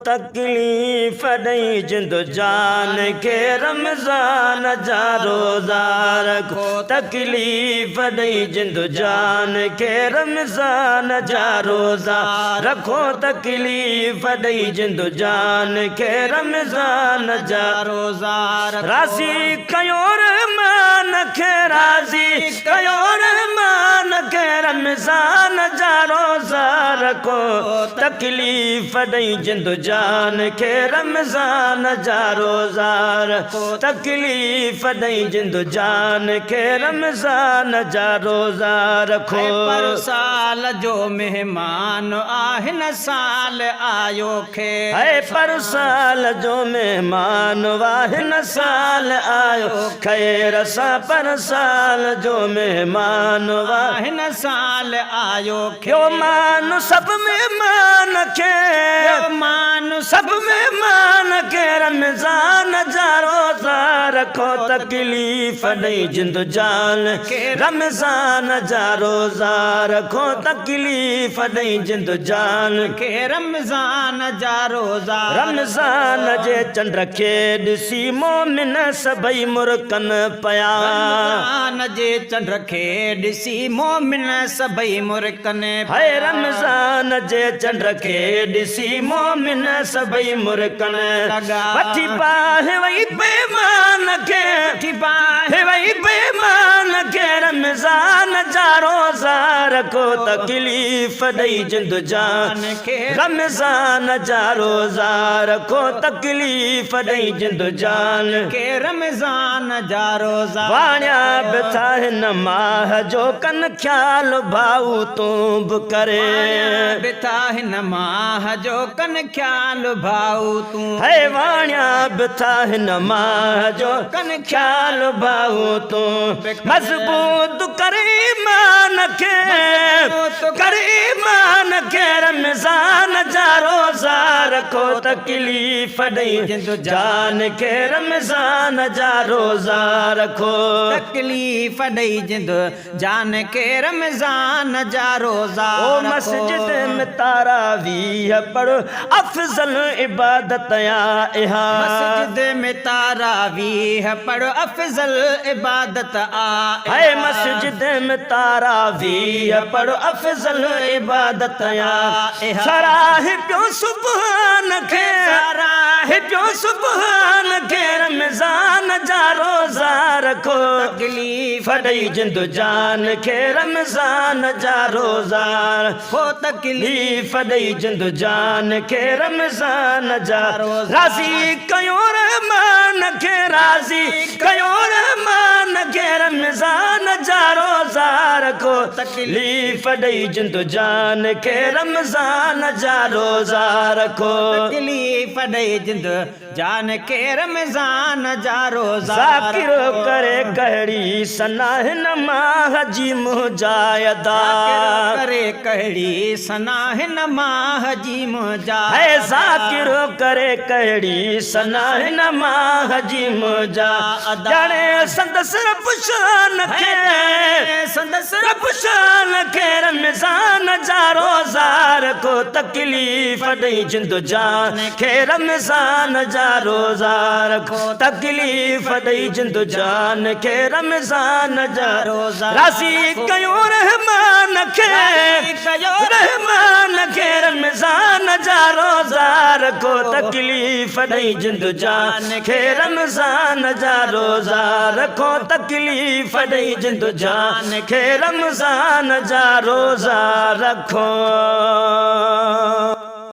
तकलीफ़ ॾेई जिंदो जान खे रमज़ान जा रोज़ा रखो। तकलीफ़ ॾेई जिंदो जान खे रमज़ान जा रोज़ा रखो। तकलीफ़ ॾेई जिंदो जान खे रमज़ान जा रोज़ा राज़ी कयो रहमान खे राज़ी कयो रहमान खे रमज़ान जा रोज़ा रखो। तकलीफ़ ॾेई जिंदो जान खे रमज़ान जा रोज़ा रखो। तकलीफ़ ॾेई जिंदो जान खे रमज़ान जा रोज़ा रखो। पर साल जो मेहमान आहिन साल आयो खे है पर साल जो मेहमान वाहिन साल आयो खैर सा पर साल जो मेहमान वाहिन साल आयो खे मान सब मेहमान खे मान सब मेहमान खे रमज़ान जा रोज़ा रखो। तकलीफ़ ॾेई जिंदो जान खे रमज़ान जा रोज़ा रखो। तकलीफ़ ॾेई जिंदो जान खे रमज़ान जा रोज़ा रमज़ान जे चंड खे ॾिसी मोमिन सभई मुरकन पया। रमज़ान जे चंड खे ॾिसी मोमिन सभई मुरकन है रमज़ान जे चंड खे ॾिसी मोमिन सभई मुरकन वठी बाहि वई बेमान खे वठी बाहि वई बेमान खे रमज़ान जा रोज़ा रखो। तकलीफ़ ॾेई जिंदो जान खे रमज़ान जा रोज़ा रखो। तकलीफ़ ॾेई जिंदो जान खे रमज़ान जा रोज़ा वाणिया बि था हिन माह जो कन ख्याल भाऊ तूं बि करे बिता हिन माह जो कन ख्याल भाऊ तूं है वाणिया बि था हिन माह जो कन ख्याल भाऊ तूं मज़बूत करे ईमान खे करे ईमान खे रमज़ान जा रोज़ा रखो। तकलीफ़ ॾेई जिंदो जान खे रमज़ान जा रोज़ा रखो। तकलीफ़ ॾेई जिंदो जान खे रमज़ान जा रोज़ा ओ मस्जिद में तारावीह पढ़ो अफ़ज़ल इबादत या इहा मस्जिद में तारावीह पढ़ो अफ़ज़ल इबादत है मस्जिद में तारावीह पढ़ो अफ़ज़ल इबादत या सराह पियो सुभान खे सराह पियो सुभान खे रमज़ान जा रोज़ा रखो। तकलीफ़ ॾेई जिंदो जान खे रमज़ान जा रोज़ा रखो। तकलीफ़ ॾेई जिंदो जान खे रमज़ान जा रोज़ा राज़ी कयो रहमान खे राज़ी कयो रहमान खे रमज़ान जा रोज़ा रखो। तकलीफ़ ॾेई जिंदो जान खे रमज़ान जा रोज़ा रखो। तकलीफ़ ॾेई जिंदो जान खे रमज़ान जा रोज़ा ज़ाकिरो करे कहिड़ी सना हिन माह जी मुजाहिदा करे कहिड़ी सना हिन माह जी मुजाहिदा है ज़ाकिरो करे कहिड़ी सना हिन माह जी मुजाहिदा ॼाणे संदसि रब शान खे संदसि रब शान खे रमज़ान जा रोज़ा रखो। तकलीफ़ ॾेई जिंदो जान खे रमज़ान जा रोज़ा रखो। तकलीफ़ ॾेई जिंदो जान खे रमज़ान जा रोज़ा राज़ी कयो रहमान खे रहमान खे रमज़ान जा रोज़ा रखो। तकलीफ़ ॾेई जिंदो जान खे रमज़ान जा रोज़ा रखो। तकलीफ़ ॾेई जिंदो जान खे रमज़ान जा रोज़ा रखो।